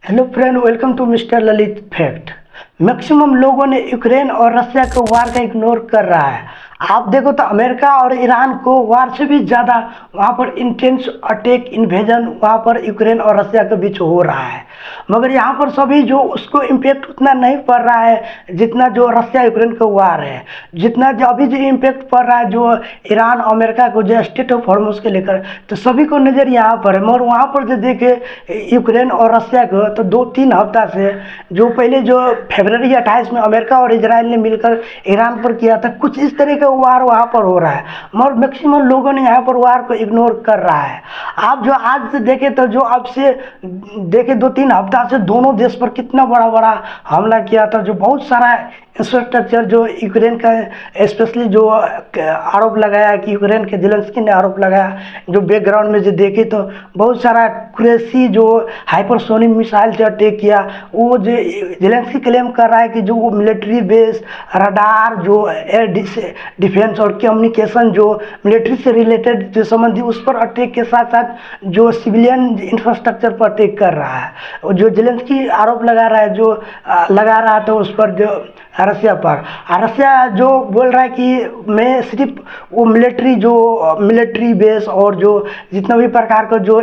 Hello friend, welcome to mister Lalit fact. Maximum लोगों ने Ukraine और रशिया के वार का इग्नोर कर रहा है। आप देखो तो अमेरिका और ईरान को वार से भी ज़्यादा वहाँ पर इंटेंस अटैक इन्वेजन वहाँ पर यूक्रेन और रशिया के बीच हो रहा है। मगर यहाँ पर सभी जो उसको इम्पेक्ट उतना नहीं पड़ रहा है जितना जो रशिया यूक्रेन का वार है, जितना जो अभी जो इम्पेक्ट पड़ रहा है जो ईरान अमेरिका को जो स्टेट ऑफ हॉर्मुज के लेकर, तो सभी को नज़र यहाँ पर है। मगर वहाँ पर जो देखे यूक्रेन और रशिया को, तो 2-3 हफ्ता से जो पहले जो फरवरी 28 में अमेरिका और इजराइल ने मिलकर ईरान पर किया था, कुछ इस तरह का वार वहाँ पर हो रहा है। मगर मैक्सिमम लोगों ने यहाँ पर वार को इग्नोर कर रहा है। आप जो आज से देखे तो जो अब से देखे 2-3 हफ्ता से दोनों देश पर कितना बड़ा बड़ा हमला किया था, जो बहुत सारा इंफ्रास्ट्रक्चर जो यूक्रेन का, स्पेशली जो आरोप लगाया कि यूक्रेन के जेलेंस्की ने आरोप लगाया, जो बैकग्राउंड में जो देखे तो बहुत सारा क्रेसी जो हाइपरसोनिक मिसाइल से अटैक किया। वो जो जेलेंस्की क्लेम कर रहा है कि जो वो मिलिट्री बेस, रडार, जो एयर डिफेंस और कम्युनिकेशन जो मिलिट्री से रिलेटेड जो संबंधी, उस पर अटैक के साथ साथ जो सिविलियन इंफ्रास्ट्रक्चर पर अटैक कर रहा है। जो जेलेंस्की आरोप लगा रहा है, जो लगा रहा था उस पर, जो रसिया पर, रसिया जो बोल रहा है कि मैं सिर्फ वो मिलिट्री बेस और जो जितना भी प्रकार का जो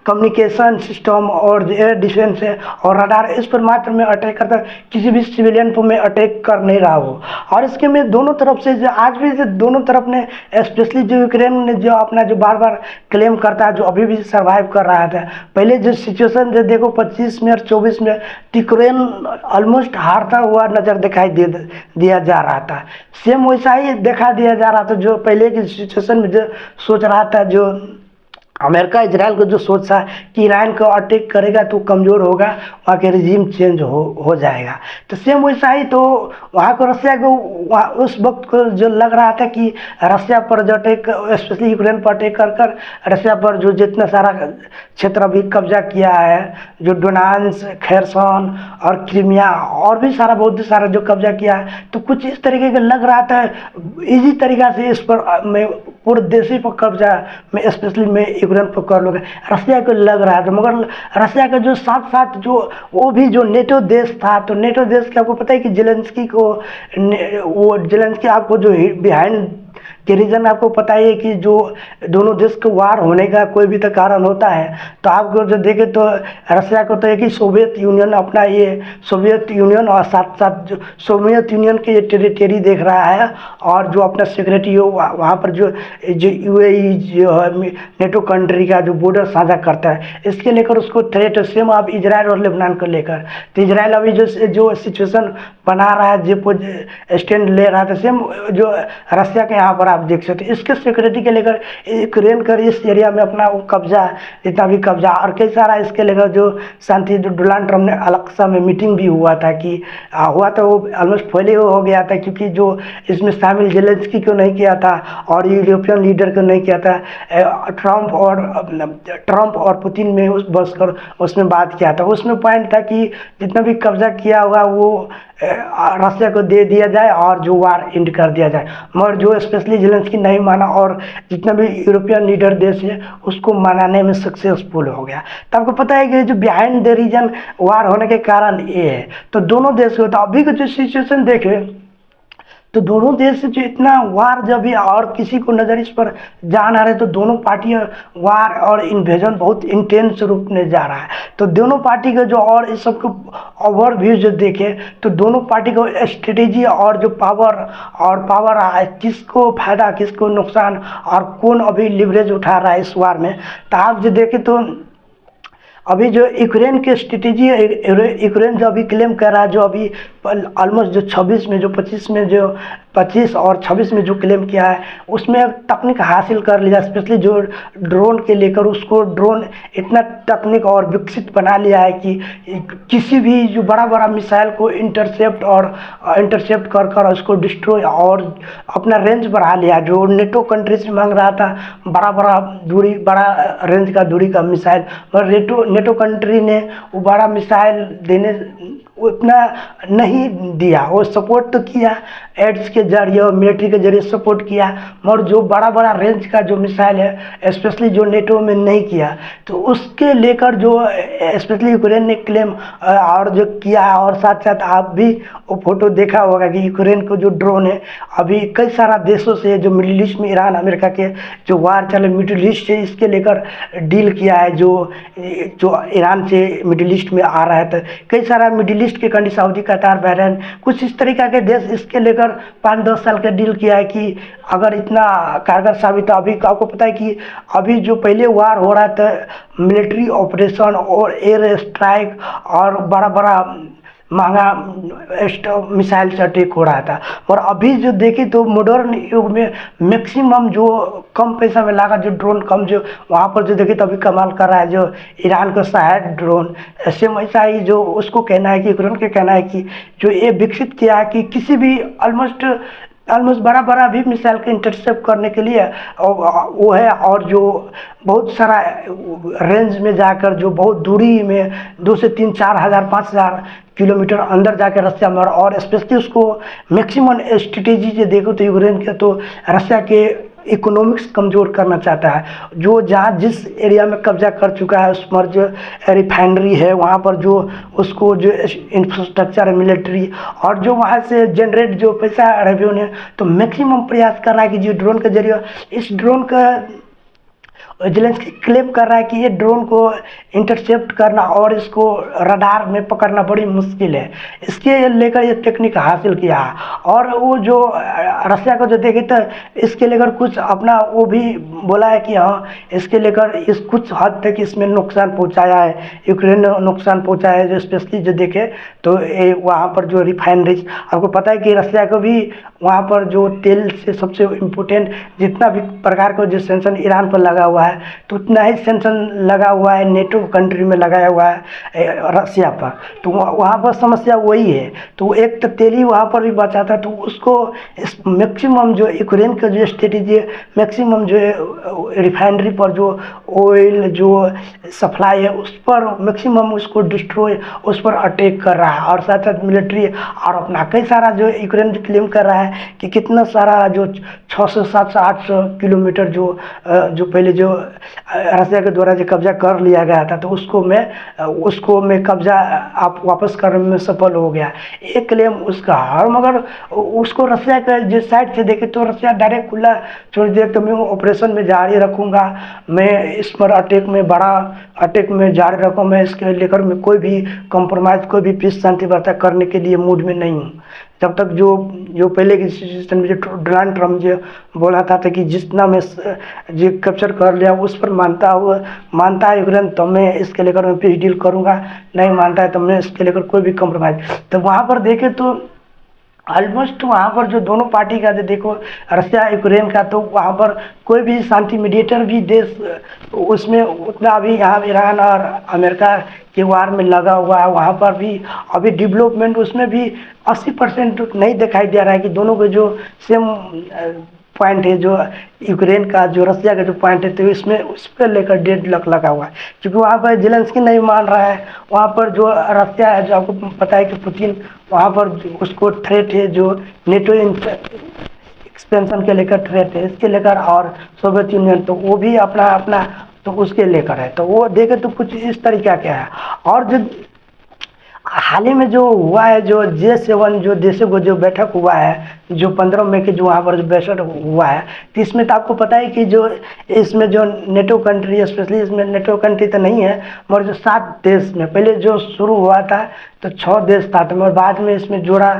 कम्युनिकेशन सिस्टम और एयर डिफेंस है और रडार, इस पर मात्र में अटैक करता, किसी भी सिविलियन पर मैं अटैक कर नहीं रहा हूँ। और इसके में दोनों तरफ से जो आज भी जो दोनों तरफ ने, स्पेशली जो यूक्रेन ने जो अपना जो बार बार क्लेम करता है, जो अभी भी सर्वाइव कर रहा था। पहले जो सिचुएशन जो देखो 25 में और 24 में यूक्रेन ऑलमोस्ट हारता हुआ नजर दिखाई दिया जा रहा था। सेम वैसा ही देखा दिया जा रहा था जो पहले की सिचुएशन में जो सोच रहा था, जो अमेरिका इजराइल को जो सोच था कि ईरान को अटैक करेगा तो कमज़ोर होगा, वहाँ के रिजीम चेंज हो जाएगा। तो सेम वैसा ही तो वहाँ को रसिया को उस वक्त को जो लग रहा था कि रसिया पर जो अटैक, स्पेशली यूक्रेन पर अटैक कर रसिया पर जो जितना सारा क्षेत्र अभी कब्जा किया है, जो डोनान्स, खेरसन और क्रीमिया और भी सारा बहुत सारा जो कब्जा किया है, तो कुछ इस तरीके का लग रहा था इजी तरीका से इस पर मैं पूरे देश पर कब्जा में, स्पेशली मैं यूक्रेन पर कर लूँगा, रसिया को लग रहा था। मगर रसिया का जो साथ साथ जो वो भी जो नेटो देश था, तो नेटो देश के आपको पता है कि जेलेंस्की को, वो जेलेंस्की आपको जो बिहाइंड के रीज़न आपको पता ही है कि जो दोनों देश को वार होने का कोई भी तो कारण होता है। तो आपको जो देखे तो रसिया को तो एक ही सोवियत यूनियन, अपना ये सोवियत यूनियन और साथ साथ जो सोवियत यूनियन के ये टेरिटरी देख रहा है, और जो अपना सिक्योरिटी हो वहाँ पर जो यूएई जो है नेटो कंट्री का जो बॉर्डर साझा करता है, इसके लेकर उसको थ्रेट सेम आप इजराइल और लेबनान को लेकर। तो इजराइल अभी जो सिचुएशन बना रहा है, जो स्टैंड ले रहा था, सेम जो रसिया के यहाँ पर आप देख सकते हैं। इसके सिक्योरिटी के लेकर यूक्रेन कर इस एरिया में अपना वो कब्जा, जितना भी कब्जा और कई सारा इसके लेकर जो शांति, जो डोनाल्ड ट्रम्प ने अलेक्सा में मीटिंग भी हुआ था कि हुआ था, वो ऑलमोस्ट पहले हो गया था, क्योंकि जो इसमें शामिल जेलेंस्की को नहीं किया था और यूरोपियन लीडर को नहीं किया था, ट्रम्प और पुतिन में उस बस कर उसमें बात किया था। उसमें पॉइंट था कि जितना भी कब्जा किया हुआ वो रसिया को दे दिया जाए और जो वार एंड कर दिया जाए। मगर जो स्पेशली जेलेंस्की नहीं माना और जितना भी यूरोपियन लीडर देश है उसको मनाने में सक्सेसफुल हो गया। तो आपको पता है कि जो बिहाइंड द रीजन वार होने के कारण ये है। तो दोनों देश को, तो अभी का जो सिचुएशन देखे तो दोनों देश से जो इतना वार जब भी और किसी को नज़र इस पर जान आ रहे, तो दोनों पार्टियां वार और इन्वेजन बहुत इंटेंस रूप में जा रहा है। तो दोनों पार्टी का जो और इस सबको ओवरव्यू जो देखे तो दोनों पार्टी को स्ट्रेटेजी और जो पावर किसको फायदा किसको नुकसान और कौन अभी लिवरेज उठा रहा है इस वार में। तो आप जो देखें तो अभी जो यूक्रेन की स्ट्रेटेजी है, यूक्रेन जो अभी क्लेम कर रहा है, जो अभी ऑलमोस्ट जो 26 में जो 25 में जो 25 और 26 में जो क्लेम किया है, उसमें तकनीक हासिल कर लिया, स्पेशली जो ड्रोन के लेकर उसको ड्रोन इतना तकनीक और विकसित बना लिया है कि किसी भी जो बड़ा बड़ा मिसाइल को इंटरसेप्ट कर उसको डिस्ट्रॉय और अपना रेंज बढ़ा लिया। जो नेटो कंट्री से मांग रहा था बड़ा रेंज का दूरी का मिसाइल, पर नेटो कंट्री ने वो बड़ा मिसाइल देने उतना नहीं दिया। वो सपोर्ट तो किया एड्स के जरिए और मिलिट्री के जरिए सपोर्ट किया, मगर जो बड़ा बड़ा रेंज का जो मिसाइल है स्पेशली जो नेटो में नहीं किया, तो उसके लेकर जो स्पेशली यूक्रेन ने क्लेम और जो किया। और साथ साथ आप भी वो फोटो देखा होगा कि यूक्रेन को जो ड्रोन है अभी कई सारा देशों से जो मिडिल ईस्ट में ईरान अमेरिका के जो वार चले मिडिल ईस्ट से, इसके लेकर डील किया है। जो जो ईरान से मिडिल ईस्ट में आ रहा है, तो कई सारा मिडिल ईस्ट के कंट्री सऊदी, कतार, बहरीन, कुछ इस तरीका के देश इसके लेकर 5-10 साल का डील किया है कि अगर इतना कारगर साबित। अभी आपको पता है कि अभी जो पहले वार हो रहा था मिलिट्री ऑपरेशन और एयर स्ट्राइक और बड़ा बड़ा महंगा मिसाइल से अटैक हो रहा था, और अभी जो देखें तो मॉडर्न युग में मैक्सिमम जो कम पैसा में लगा जो ड्रोन कम जो वहाँ पर जो देखें तो अभी कमाल कर रहा है जो ईरान का शायद ड्रोन। ऐसे वैसा ही जो उसको कहना है कि यूक्रेन के कहना है कि जो ये विकसित किया है कि किसी भी ऑलमोस्ट बड़ा बड़ा भी मिसाइल के इंटरसेप्ट करने के लिए वो है, और जो बहुत सारा रेंज में जाकर जो बहुत दूरी में 2 से 3, 4 हज़ार, 5 हज़ार किलोमीटर अंदर जाकर रशिया में, और स्पेशली उसको मैक्सिमम स्ट्रेटेजी से देखो तो यूक्रेन के तो रशिया के इकोनॉमिक्स कमज़ोर करना चाहता है। जो जहाँ जिस एरिया में कब्जा कर चुका है उस पर जो रिफाइनरी है वहाँ पर जो उसको जो इंफ्रास्ट्रक्चर है मिलिट्री, और जो वहाँ से जनरेट जो पैसा रेवेन्यू, तो मैक्सिमम प्रयास कर रहा है कि जो ड्रोन के जरिए इस ड्रोन का जेलेंस्की क्लेम कर रहा है कि ये ड्रोन को इंटरसेप्ट करना और इसको रडार में पकड़ना बड़ी मुश्किल है। इसके लेकर ये टेक्निक हासिल किया है, और वो जो रशिया को जो देखे तो इसके लेकर कुछ अपना वो भी बोला है कि हाँ इसके लेकर इस कुछ हद तक इसमें नुकसान पहुंचाया है, यूक्रेन ने नुकसान पहुंचाया है। जो स्पेशली जो देखे तो वहाँ पर जो रिफाइनरीज, आपको पता है कि रशिया को भी वहाँ पर जो तेल से सबसे इम्पोर्टेंट जितना भी प्रकार का जो सेंक्शन ईरान पर लगा हुआ है, तो उतना ही सेंक्शन लगा हुआ है नेटो कंट्री में लगाया हुआ है रशिया पर। तो वहाँ पर समस्या वही है। तो एक तो तेल ही वहाँ पर भी बचा था, तो उसको मैक्सिमम जो यूक्रेन का जो स्ट्रेटेजी है मैक्सिमम जो रिफाइनरी पर जो ऑयल जो सप्लाई है उस पर मैक्सिमम उसको डिस्ट्रॉय, उस पर अटैक कर रहा है। और साथ साथ मिलिट्री और अपना कई सारा जो यूक्रेन क्लेम कर रहा है कि कितना सारा जो 600, 700, 800 किलोमीटर जो पहले जो रशिया के द्वारा जो कब्जा कर लिया गया था, तो उसको मैं कब्जा आप वापस करने में सफल हो गया, एक क्लेम उसका। और मगर उसको रशिया के जिस साइड से देखे तो रशिया डायरेक्ट खुला छोड़ दिया, तो मैं ऑपरेशन में जारी रखूँगा, मैं इस पर अटैक में बड़ा अटैक में जारी रखूँ, मैं इसके लेकर मैं कोई भी कॉम्प्रोमाइज़ कोई भी पीस शांति वार्ता करने के लिए मूड में नहीं हूँ। जब तक जो पहले की सिचुएशन में जो डोनाल्ड ट्रम्प जो बोला था कि जितना मैं जो कैप्चर कर लिया उस पर मानता है यूक्रेन, तो मैं इसके लेकर मैं पीस डील करूँगा, नहीं मानता है तो मैं इसके लेकर कोई भी कॉम्प्रोमाइज़। तो वहाँ पर देखें तो ऑलमोस्ट वहाँ पर जो दोनों पार्टी का जो देखो रशिया यूक्रेन का, तो वहाँ पर कोई भी शांति मीडिएटर भी देश उसमें उतना अभी यहाँ ईरान और अमेरिका के वार में लगा हुआ है, वहाँ पर भी अभी डेवलपमेंट उसमें भी 80% नहीं दिखाई दे रहा है कि दोनों के जो सेम पॉइंट है, जो यूक्रेन का जो रशिया का जो पॉइंट है, तो इसमें उस पर लेकर 1.5 लाख लगा हुआ है। क्योंकि वहाँ पर जेलेंस्की नहीं मान रहा है, वहाँ पर जो रशिया है जो आपको पता है कि पुतिन वहाँ पर उसको थ्रेट है, जो नेटो एक्सपेंशन के लेकर थ्रेट है, इसके लेकर, और सोवियत यूनियन तो वो भी अपना तो उसके लेकर है। तो वो देखे तो कुछ इस तरीका क्या है। और जो हाल ही में जो हुआ है जो G7 जो देशों को जो बैठक हुआ है जो 15 मई के जो वहाँ पर जो बैठक हुआ है, तो इसमें तो आपको पता है कि जो इसमें जो नेटो कंट्री, स्पेशली इसमें नेटो कंट्री तो नहीं है मगर जो 7 देश में पहले जो शुरू हुआ था तो 6 देश था, तो मगर बाद में इसमें जोड़ा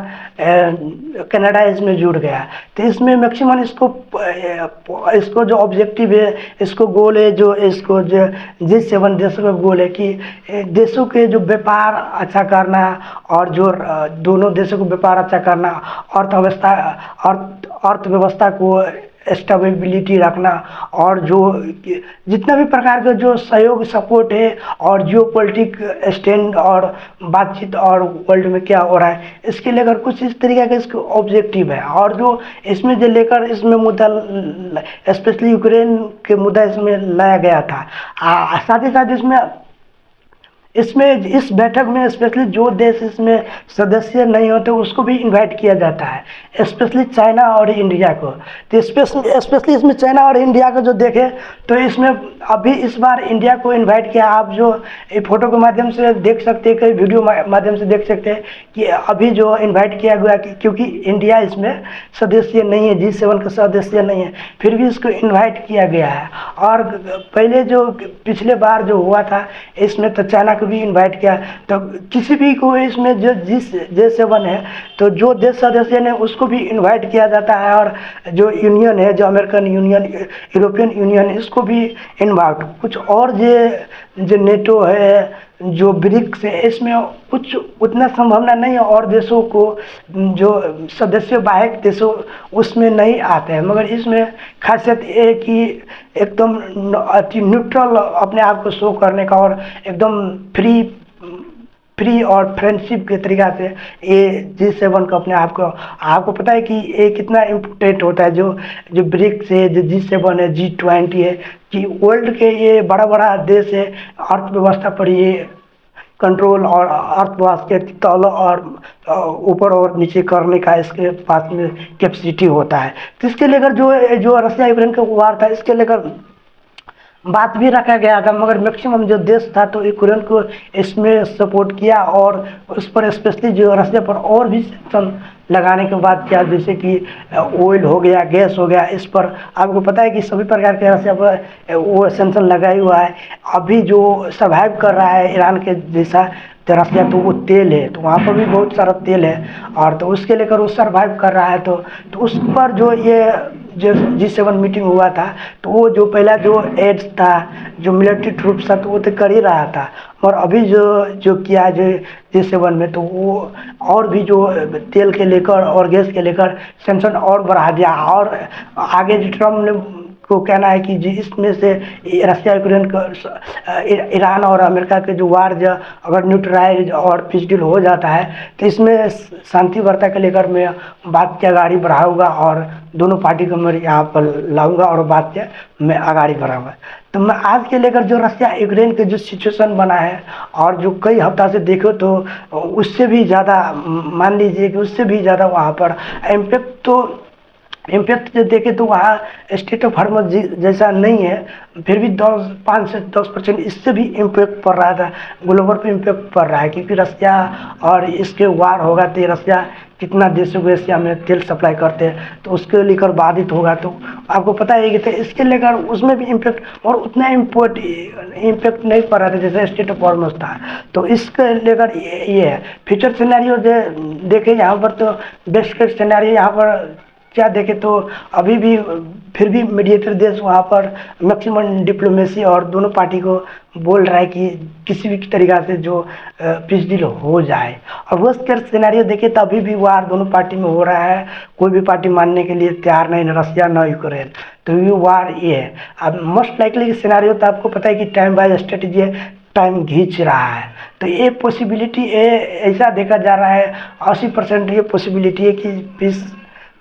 कनाडा इसमें जुड़ गया। तो इसमें मैक्सिमम इसको जो ऑब्जेक्टिव है, इसको गोल है, जो इसको जो G7 देशों का गोल है कि देशों के जो व्यापार अच्छा करना और जो दोनों देशों को व्यापार अच्छा करना, अर्थव्यवस्था को स्टेबिलिटी रखना, और जो जितना भी प्रकार का जो सहयोग सपोर्ट है और जियो पॉलिटिक स्टैंड और बातचीत और वर्ल्ड में क्या हो रहा है इसके लेकर कुछ इस तरीके का इसको ऑब्जेक्टिव है। और जो इसमें जो लेकर इसमें मुद्दा स्पेशली यूक्रेन के मुद्दा इसमें लाया गया था। साथ ही साथ इसमें इसमें इस बैठक में स्पेशली जो देश इसमें सदस्य नहीं होते उसको भी इनवाइट किया जाता है, स्पेशली चाइना और इंडिया को। तो स्पेशली इसमें चाइना और इंडिया को जो देखें तो इसमें अभी इस बार इंडिया को इनवाइट किया। आप जो फोटो के माध्यम से देख सकते हैं, कई वीडियो माध्यम से देख सकते हैं कि अभी जो इन्वाइट किया गया क्योंकि इंडिया इसमें सदस्य नहीं है, G7 का सदस्य नहीं है, फिर भी इसको इन्वाइट किया गया है। और पहले जो पिछले बार जो हुआ था इसमें तो चाइना को भी इनवाइट किया, तो किसी भी को इसमें जो G7 है तो जो देश सदस्य ने उसको भी इनवाइट किया जाता है। और जो यूनियन है, जो अमेरिकन यूनियन, यूरोपियन यूनियन, इसको भी इनवाइट, कुछ और जो नेटो है, जो ब्रिक्स है, इसमें कुछ उतना संभावना नहीं है और देशों को जो सदस्य बाहक देशों उसमें नहीं आते हैं। मगर इसमें खासियत ये है कि एकदम अति न्यूट्रल अपने आप को शो करने का और एकदम फ्री और फ्रेंडशिप के तरीक़ा से ये G7 को अपने आप को, आपको पता है कि ये कितना इम्पोर्टेंट होता है। जो ब्रिक्स है, जो G7 है, G20 है, कि वर्ल्ड के ये बड़ा देश है, अर्थव्यवस्था पर ये कंट्रोल और अर्थव्यवस्था के तौल और ऊपर और नीचे करने का इसके पास में कैपेसिटी होता है। तो इसके लेकर जो रशिया यूक्रेन का वार था, इसके लेकर बात भी रखा गया था, मगर मैक्सिमम जो देश था तो यूक्रेन को इसमें सपोर्ट किया और उस पर स्पेशली जो रशिया पर और भी सैंक्शन लगाने के बाद किया, जैसे कि ऑयल हो गया, गैस हो गया। इस पर आपको पता है कि सभी प्रकार के रशिया पर वो सैंक्शन लगाया हुआ है। अभी जो सर्वाइव कर रहा है ईरान के जैसा तो रशिया, तो वो तेल है, तो वहाँ पर भी बहुत सारा तेल है और तो उसके लेकर वो सर्वाइव कर रहा है। तो उस पर जो G7 मीटिंग हुआ था तो वो जो पहला जो एड्स था, जो मिलिट्री ट्रूप्स था, तो वो तो कर ही रहा था। और अभी जो किया जो G7 में, तो वो और भी जो तेल के लेकर और गैस के लेकर सैंक्शन और बढ़ा दिया। और आगे जो ट्रम्प ने को कहना है कि इसमें से रशिया यूक्रेन का ईरान और अमेरिका के जो वार अगर न्यूट्रलाइज और पीस डील हो जाता है तो इसमें शांति वार्ता के लेकर मैं बात की आगाड़ी बढ़ाऊंगा और दोनों पार्टी को मैं यहाँ पर लाऊंगा और बात के मैं आगाड़ी बढ़ाऊंगा। तो मैं आज के लेकर जो रशिया यूक्रेन के जो सिचुएशन बना है और जो कई हफ्ता से देखो तो उससे भी ज़्यादा, मान लीजिए कि उससे भी ज़्यादा वहाँ पर इम्पैक्ट देखे तो वहाँ स्टेट ऑफ हार्मस जैसा नहीं है, फिर भी 5 से 10% इससे भी इम्पैक्ट पड़ रहा था, ग्लोबल पे इम्पैक्ट पड़ रहा है। क्योंकि रशिया और इसके वार होगा तो रशिया कितना देशों को एशिया में तेल सप्लाई करते हैं तो उसके लेकर बाधित होगा। तो आपको पता है कि तो इसके लेकर उसमें भी इम्पैक्ट और उतना इम्पैक्ट नहीं पड़ रहा था जैसे स्टेट ऑफ हार्मस था। तो इसके लेकर ये है फ्यूचर सिनेरियो देखे यहाँ पर, तो बेस्ट केस सिनेरियो यहाँ पर क्या देखें तो अभी भी फिर भी मीडिएटर देश वहाँ पर मैक्सिमम डिप्लोमेसी और दोनों पार्टी को बोल रहा है कि किसी भी तरीक़ा से जो पीस डील हो जाए। और वर्स्ट केस सिनेरियो देखें तो अभी भी वार दोनों पार्टी में हो रहा है, कोई भी पार्टी मानने के लिए तैयार नहीं, न रशिया न यूक्रेन। तो ये वार ये है। अब मोस्ट लाइकली सिनेरियो तो आपको पता है कि टाइम बाय स्ट्रेटजी है, टाइम खींच रहा है। तो ये पॉसिबिलिटी ऐसा देखा जा रहा है 80% ये पॉसिबिलिटी है कि पीस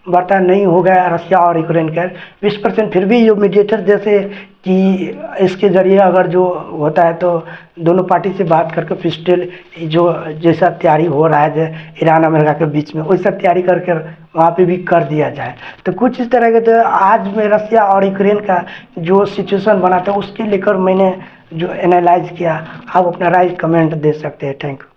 वार्ता नहीं हो गया रशिया और यूक्रेन का। 20% फिर भी जो मीडिएटर जैसे कि इसके ज़रिए अगर जो होता है तो दोनों पार्टी से बात करके पीस डील जो जैसा तैयारी हो रहा है ईरान अमेरिका के बीच में, वैसा तैयारी करके वहाँ पे भी कर दिया जाए। तो कुछ इस तरह के तो आज में रशिया और यूक्रेन का जो सिचुएशन बना था उसके लेकर मैंने जो एनालाइज किया, आप अपना राय कमेंट दे सकते हैं। Thank you.